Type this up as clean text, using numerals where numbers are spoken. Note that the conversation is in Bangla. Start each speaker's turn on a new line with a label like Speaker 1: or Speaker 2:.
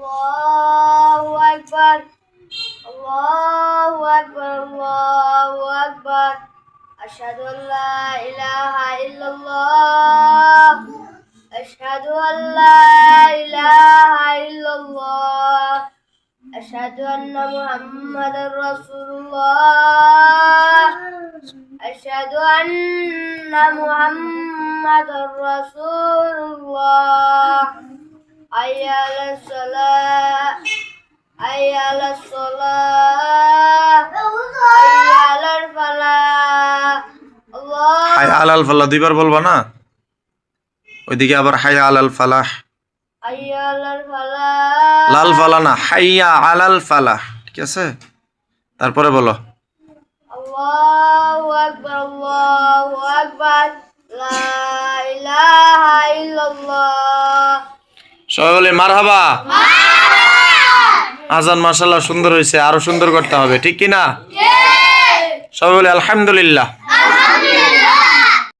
Speaker 1: আল্লাহু আকবার, আল্লাহু আকবার, আল্লাহু আকবার। আশহাদু আল্লা ইলাহা ইল্লাল্লাহ, আশহাদু আল্লা ইলাহা ইল্লাল্লাহ, আশহাদু আন্না মুহাম্মাদার রাসূলুল্লাহ, আশহাদু আন্না মুহাম্মাদার রাসূলুল্লাহ। হাইয়া আলাস সালাহ, হাইয়া আলাস সালাহ, হাইয়া আলাল ফালাহ।
Speaker 2: হাই আলাল ফালাহ দুইবার বলবা না, ওইদিকে আবার হাইয়া আলাল ফালাহ।
Speaker 1: হাইয়া আলাল ফালাহ,
Speaker 2: লাল ফালাহ না, হাইয়া আলাল ফালাহ। ঠিক আছে, তারপরে বলো
Speaker 1: আল্লাহু আকবার, আল্লাহু আকবার, লা ইলাহা ইল্লাল্লাহ।
Speaker 2: সবাই বলে মারহাবা। আজান মাশাআল্লাহ সুন্দর হয়েছে, আরো সুন্দর করতে হবে, ঠিক কি না? সবাই বলে আলহামদুলিল্লাহ।